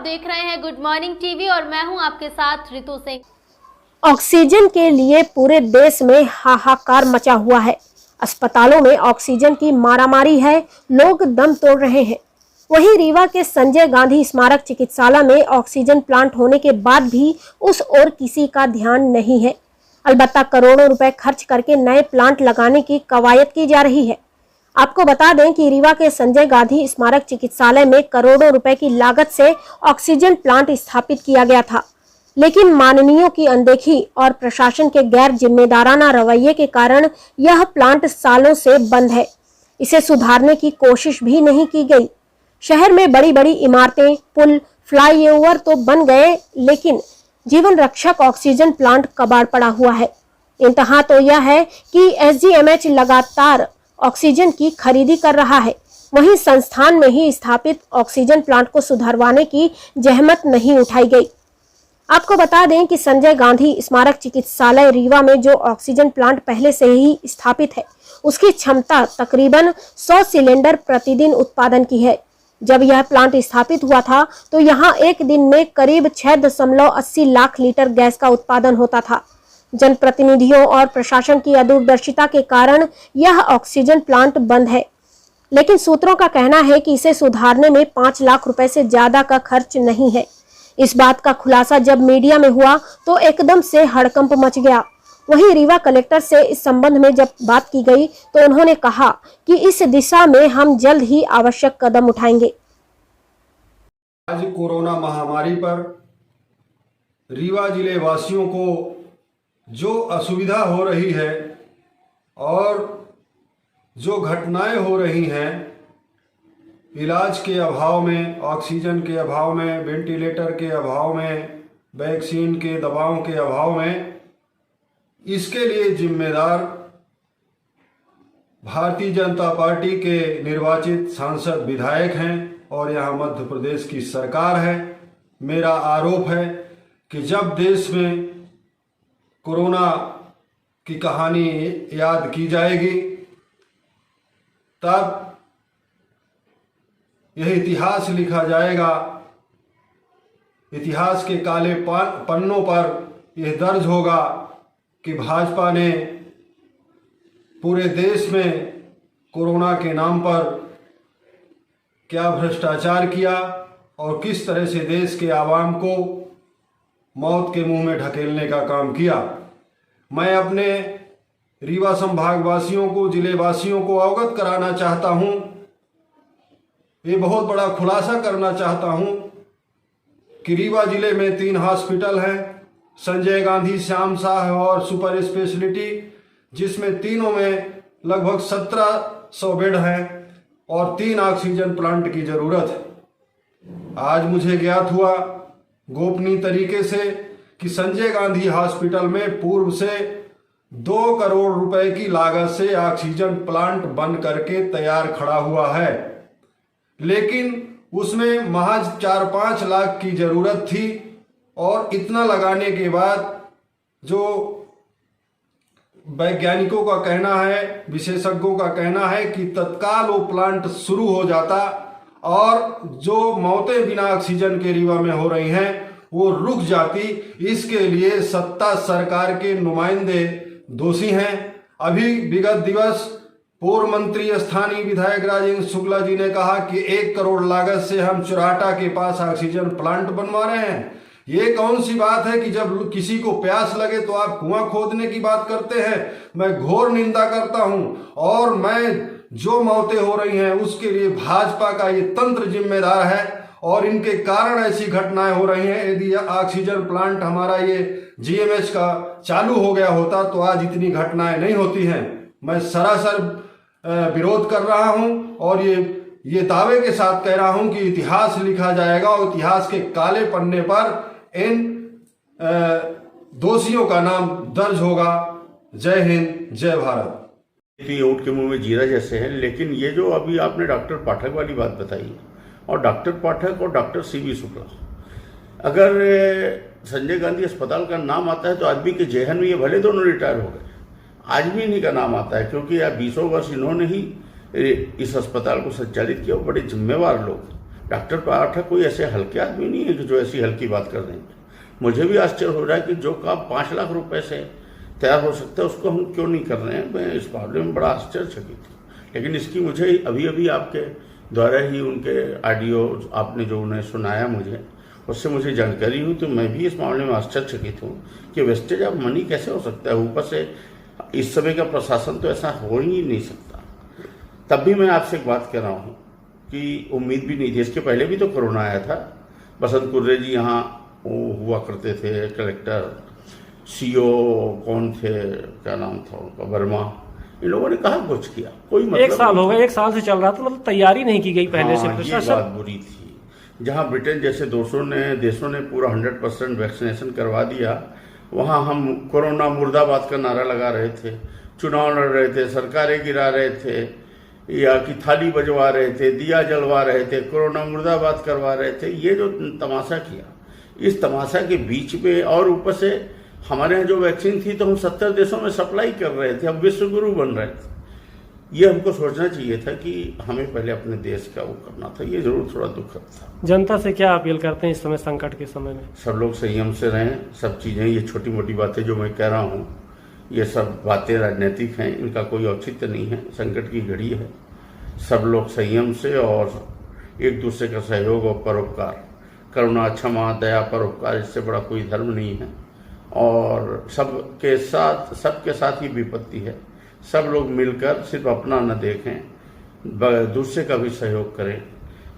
देख रहे हैं गुड मॉर्निंग टीवी और मैं हूं आपके साथ रितु सिंह। ऑक्सीजन के लिए पूरे देश में हाहाकार मचा हुआ है। अस्पतालों में ऑक्सीजन की मारामारी है, लोग दम तोड़ रहे हैं। वहीं रीवा के संजय गांधी स्मारक चिकित्सालय में ऑक्सीजन प्लांट होने के बाद भी उस ओर किसी का ध्यान नहीं है। अलबत्ता करोड़ों रुपए खर्च करके नए प्लांट लगाने की कवायद की जा रही है। आपको बता दें कि रीवा के संजय गांधी स्मारक चिकित्सालय में करोड़ों रुपए की लागत से ऑक्सीजन प्लांट स्थापित किया गया था, लेकिन माननीयों की अनदेखी और प्रशासन के गैर जिम्मेदाराना रवैये के कारण यह प्लांट सालों से बंद है। इसे सुधारने की कोशिश भी नहीं की गई। शहर में बड़ी बड़ी इमारतें, पुल, फ्लाईओवर तो बन गए, लेकिन जीवन रक्षक ऑक्सीजन प्लांट कबाड़ पड़ा हुआ है। इंतहा तो यह है कि SGMH लगातार ऑक्सीजन की खरीदी कर रहा है, वहीं संस्थान में ही स्थापित ऑक्सीजन प्लांट को सुधरवाने की जहमत नहीं उठाई गई। आपको बता दें कि संजय गांधी स्मारक चिकित्सालय रीवा में जो ऑक्सीजन प्लांट पहले से ही स्थापित है, उसकी क्षमता तकरीबन 100 सिलेंडर प्रतिदिन उत्पादन की है। जब यह प्लांट स्थापित हुआ था तो यहां एक दिन में करीब 6.80 लाख लीटर गैस का उत्पादन होता था। जनप्रतिनिधियों और प्रशासन की अदूरदर्शिता के कारण यह ऑक्सीजन प्लांट बंद है, लेकिन सूत्रों का कहना है कि इसे सुधारने में 5 लाख रुपए से ज्यादा का खर्च नहीं है। इस बात का खुलासा जब मीडिया में हुआ तो एकदम से हड़कंप मच गया। वहीं रीवा कलेक्टर से इस संबंध में जब बात की गई तो उन्होंने कहा कि इस दिशा में हम जल्द ही आवश्यक कदम उठाएंगे। आज कोरोना महामारी पर रीवा जिले वासियों को जो असुविधा हो रही है और जो घटनाएं हो रही हैं, इलाज के अभाव में, ऑक्सीजन के अभाव में, वेंटिलेटर के अभाव में, वैक्सीन के दवाओं के अभाव में, इसके लिए जिम्मेदार भारतीय जनता पार्टी के निर्वाचित सांसद विधायक हैं और यहाँ मध्य प्रदेश की सरकार है। मेरा आरोप है कि जब देश में कोरोना की कहानी याद की जाएगी तब यह इतिहास लिखा जाएगा। इतिहास के काले पन्नों पर यह दर्ज होगा कि भाजपा ने पूरे देश में कोरोना के नाम पर क्या भ्रष्टाचार किया और किस तरह से देश के आवाम को मौत के मुंह में ढकेलने का काम किया। मैं अपने रीवा संभाग वासियों को, जिले वासियों को अवगत कराना चाहता हूं, ये बहुत बड़ा खुलासा करना चाहता हूं कि रीवा जिले में 3 हॉस्पिटल हैं, संजय गांधी, श्याम शाह और सुपर स्पेशलिटी, जिसमें तीनों में लगभग 1700 बेड हैं और 3 ऑक्सीजन प्लांट की जरूरत है। आज मुझे ज्ञात हुआ गोपनीय तरीके से कि संजय गांधी हॉस्पिटल में पूर्व से 2 करोड़ रुपए की लागत से ऑक्सीजन प्लांट बन करके तैयार खड़ा हुआ है, लेकिन उसमें महज 4-5 लाख की जरूरत थी और इतना लगाने के बाद जो वैज्ञानिकों का कहना है, विशेषज्ञों का कहना है कि तत्काल वो प्लांट शुरू हो जाता और जो मौतें बिना ऑक्सीजन के रीवा में हो रही हैं वो रुक जाती। इसके लिए सत्ता सरकार के नुमाइंदे दोषी हैं। अभी विगत दिवस पूर्व मंत्री स्थानीय विधायक राजेंद्र शुक्ला जी ने कहा कि 1 करोड़ लागत से हम चुराटा के पास ऑक्सीजन प्लांट बनवा रहे हैं। ये कौन सी बात है कि जब किसी को प्यास लगे तो आप कुआं खोदने की बात करते हैं। मैं घोर निंदा करता हूं और मैं जो मौतें हो रही हैं उसके लिए भाजपा का ये तंत्र जिम्मेदार है और इनके कारण ऐसी घटनाएं हो रही हैं। यदि ऑक्सीजन प्लांट हमारा ये GMH का चालू हो गया होता तो आज इतनी घटनाएं नहीं होती हैं। मैं सरासर विरोध कर रहा हूं और ये दावे के साथ कह रहा हूं कि इतिहास लिखा जाएगा और इतिहास के काले पन्ने पर इन दोषियों का नाम दर्ज होगा। जय हिंद, जय भारत। ऊँट के मुंह में जीरा जैसे है, लेकिन ये जो अभी आपने डॉक्टर पाठक वाली बात बताई और डॉक्टर पाठक और डॉक्टर CB शुक्ला, अगर संजय गांधी अस्पताल का नाम आता है तो आदमी के जहन में ये भले दोनों रिटायर हो गए, आज भी इन्हीं का नाम आता है क्योंकि 20 वर्ष इन्होंने ही इस अस्पताल को संचालित किया। बड़े जिम्मेवार लोग डॉक्टर पाठक कोई ऐसे हल्के आदमी नहीं है कि जो ऐसी हल्की बात कर देंगे। मुझे भी आश्चर्य हो रहा है कि जो काम 5 लाख रुपए से तैयार हो सकता है उसको हम क्यों नहीं कर रहे हैं। मैं इस मामले में बड़ा आश्चर्यचकित हूँ, लेकिन इसकी मुझे अभी अभी आपके द्वारा ही उनके ऑडियो आपने जो उन्हें सुनाया मुझे, उससे मुझे जानकारी हुई, तो मैं भी इस मामले में आश्चर्यचकित हूँ कि वेस्टेज ऑफ मनी कैसे हो सकता है। ऊपर से इस समय का प्रशासन तो ऐसा हो ही नहीं सकता। तब भी मैं आपसे एक बात कह रहा हूँ कि उम्मीद भी नहीं थी। इसके पहले भी तो कोरोना आया था। बसंत कुर्रे जी यहाँ वो हुआ करते थे कलेक्टर, सीओ कौन थे, क्या नाम था उनका, वर्मा, इन लोगों ने कहा कुछ किया, कोई मतलब 1 साल हो गया, 1 साल से चल रहा था, मतलब तैयारी नहीं की गई पहले से। ये बात बुरी थी। जहां ब्रिटेन जैसे देशों ने पूरा 100% वैक्सीनेशन करवा दिया, वहां हम कोरोना मुर्दाबाद का नारा लगा रहे थे, चुनाव लड़ रहे थे, सरकारें गिरा रहे थे, या कि थाली बजवा रहे थे, दिया जलवा रहे थे, कोरोना मुर्दाबाद करवा रहे थे। ये जो तमाशा किया, इस तमाशा के बीच में, और ऊपर से हमारे यहाँ जो वैक्सीन थी तो हम 70 देशों में सप्लाई कर रहे थे, हम विश्व गुरु बन रहे थे। ये हमको सोचना चाहिए था कि हमें पहले अपने देश का वो करना था। ये जरूर थोड़ा दुखद था। जनता से क्या अपील करते हैं इस समय, संकट के समय में? सब लोग संयम से रहें। सब चीज़ें, ये छोटी मोटी बातें जो मैं कह रहा हूँ, ये सब बातें राजनीतिक हैं, इनका कोई औचित्य नहीं है। संकट की घड़ी है, सब लोग संयम से और एक दूसरे का सहयोग और परोपकार, करुणा, क्षमा, दया, परोपकार, इससे बड़ा कोई धर्म नहीं है। और सबके साथ ही विपत्ति है। सब लोग मिलकर सिर्फ अपना न देखें, दूसरे का भी सहयोग करें।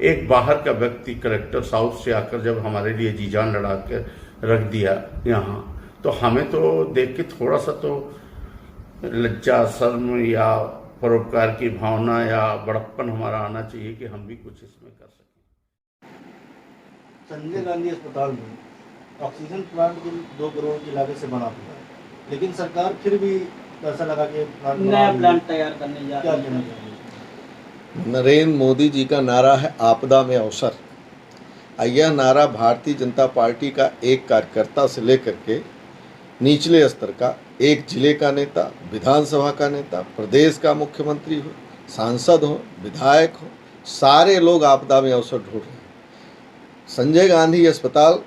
एक बाहर का व्यक्ति कलेक्टर साउथ से आकर जब हमारे लिए जी जान लड़ा के रख दिया यहाँ, तो हमें तो देख के थोड़ा सा तो लज्जा, शर्म या परोपकार की भावना या बड़प्पन हमारा आना चाहिए कि हम भी कुछ इसमें कर सकें। संजय गांधी अस्पताल में ऑक्सीजन प्लांट 2 करोड़ की लागत से बना हुआ है, लेकिन सरकार फिर भी पैसा लगा के नया प्लांट तैयार करने जा क्या रही कहना है। चाहिए? नरेंद्र मोदी जी का नारा है आपदा में अवसर। यह नारा भारतीय जनता पार्टी का एक कार्यकर्ता से लेकर के निचले स्तर का, एक जिले का नेता, विधानसभा का नेता, प्रदेश का मुख्यमंत्री हो, सांसद हो, विधायक हो, सारे लोग आपदा में अवसर ढूंढ रहे हैं। संजय गांधी अस्पताल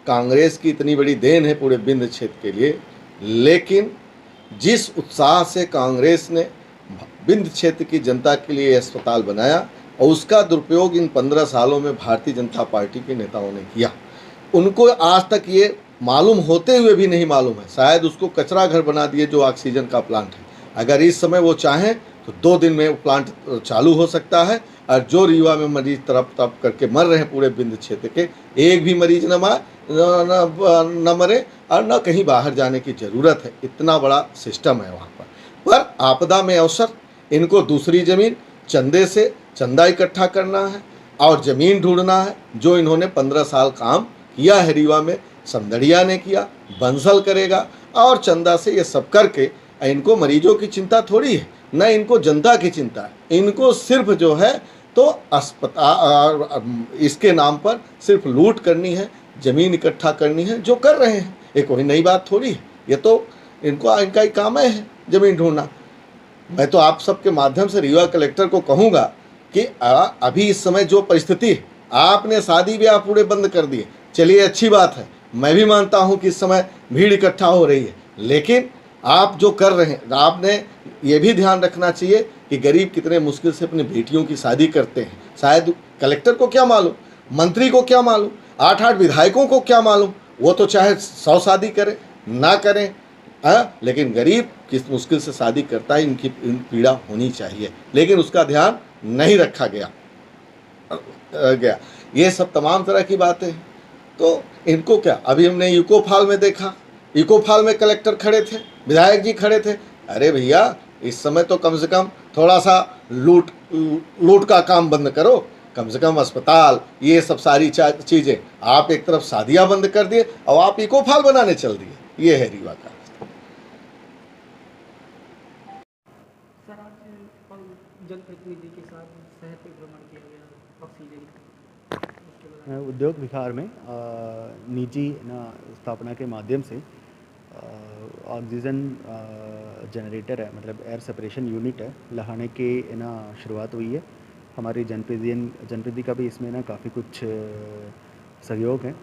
कांग्रेस की इतनी बड़ी देन है पूरे विंध्य क्षेत्र के लिए, लेकिन जिस उत्साह से कांग्रेस ने विंध्य क्षेत्र की जनता के लिए अस्पताल बनाया, और उसका दुरुपयोग इन 15 सालों में भारतीय जनता पार्टी के नेताओं ने किया। उनको आज तक ये मालूम होते हुए भी नहीं मालूम है, शायद उसको कचरा घर बना दिए जो ऑक्सीजन का प्लांट है। अगर इस समय वो चाहें तो 2 दिन में वो प्लांट चालू हो सकता है, और जो रीवा में मरीज तड़प करके मर रहे हैं पूरे विंध्य क्षेत्र के, एक भी मरीज न मरे और न कहीं बाहर जाने की ज़रूरत है। इतना बड़ा सिस्टम है वहाँ पर आपदा में अवसर, इनको दूसरी ज़मीन चंदे से चंदा इकट्ठा करना है और ज़मीन ढूंढना है। जो इन्होंने 15 साल काम किया है रीवा में, समदड़िया ने किया, बंसल करेगा, और चंदा से ये सब करके, इनको मरीजों की चिंता थोड़ी है, न इनको जनता की चिंता है। इनको सिर्फ जो है तो अस्पताल इसके नाम पर सिर्फ लूट करनी है, ज़मीन इकट्ठा करनी है, जो कर रहे हैं। ये कोई नई बात थोड़ी है, ये तो इनका ही काम है ज़मीन ढूंढना। मैं तो आप सबके माध्यम से रीवा कलेक्टर को कहूँगा कि अभी इस समय जो परिस्थिति है, आपने शादी ब्याह पूरे बंद कर दिए, चलिए अच्छी बात है, मैं भी मानता हूँ कि इस समय भीड़ इकट्ठा हो रही है, लेकिन आप जो कर रहे हैं, आपने ये भी ध्यान रखना चाहिए कि गरीब कितने मुश्किल से अपनी बेटियों की शादी करते हैं। शायद कलेक्टर को क्या मालूम, मंत्री को क्या मालूम, 8-8 विधायकों को क्या मालूम, वो तो चाहे 100 शादी करें ना करें, लेकिन गरीब किस मुश्किल से शादी करता है, इनकी पीड़ा होनी चाहिए, लेकिन उसका ध्यान नहीं रखा गया। ये सब तमाम तरह की बातें हैं। तो इनको क्या, अभी हमने यूको फॉल में देखा, यूको फॉल में कलेक्टर खड़े थे, विधायक जी खड़े थे। अरे भैया, इस समय तो कम से कम थोड़ा सा लूट का काम बंद करो, कम से कम अस्पताल, ये सब सारी चीज़ें। आप एक तरफ शादियाँ बंद कर दिए और आप यूको फॉल बनाने चल दिए। ये है रीवा का। जनप्रतिनिधि के साथ शहर पे भ्रमण किया गया ऑक्सीजन उद्योग विहार में निजी स्थापना के माध्यम से ऑक्सीजन जनरेटर है, मतलब एयर सेपरेशन यूनिट है, लगाने की शुरुआत हुई है। हमारी जनप्रति का भी इसमें ना काफ़ी कुछ सहयोग है।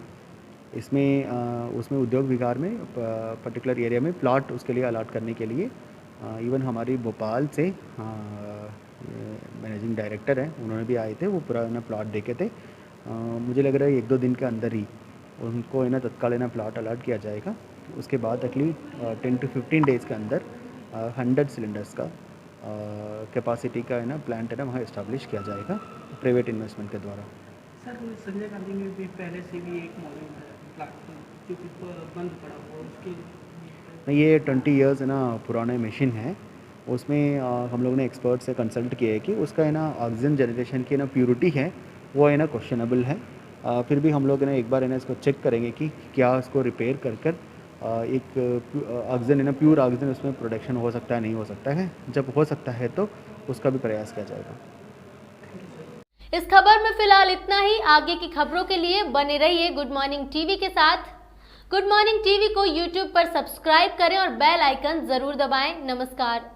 इसमें उसमें उद्योग विभाग में पर्टिकुलर एरिया में प्लॉट उसके लिए अलॉट करने के लिए इवन हमारी भोपाल से मैनेजिंग डायरेक्टर हैं, उन्होंने भी आए थे, वो पूरा ना प्लॉट देखे थे। मुझे लग रहा है 1-2 दिन के अंदर ही उनको है ना तत्काल है ना प्लॉट अलॉट किया जाएगा। उसके बाद अगली 10 to 15 डेज़ के अंदर 100 सिलेंडर्स का कैपेसिटी का है ना प्लांट है ना वहाँ इस्टेब्लिश किया जाएगा प्राइवेट इन्वेस्टमेंट के द्वारा। सर संजय गांधी में भी पहले से भी एक मौजूद है प्लांट जो कि बंद पड़ा हुआ उसके ये 20 इयर्स है ना पुराने मशीन है। उसमें हम लोग ने एक्सपर्ट से कंसल्ट किया है कि उसका है ना ऑक्सीजन जनरेशन की ना प्योरिटी है वो है ना क्वेश्चनेबल है। फिर भी हम लोग ना एक बार है ना इसको चेक करेंगे कि क्या उसको रिपेयर कर एक ऑक्सीजन है ना प्योर ऑक्सीजन उसमें प्रोडक्शन हो सकता है नहीं हो सकता है। जब हो सकता है तो उसका भी प्रयास किया जाएगा। इस खबर में फिलहाल इतना ही। आगे की खबरों के लिए बने रहिए गुड मॉर्निंग टीवी के साथ। गुड मॉर्निंग टीवी को यूट्यूब पर सब्सक्राइब करें और बेल आइकन जरूर दबाएं। नमस्कार।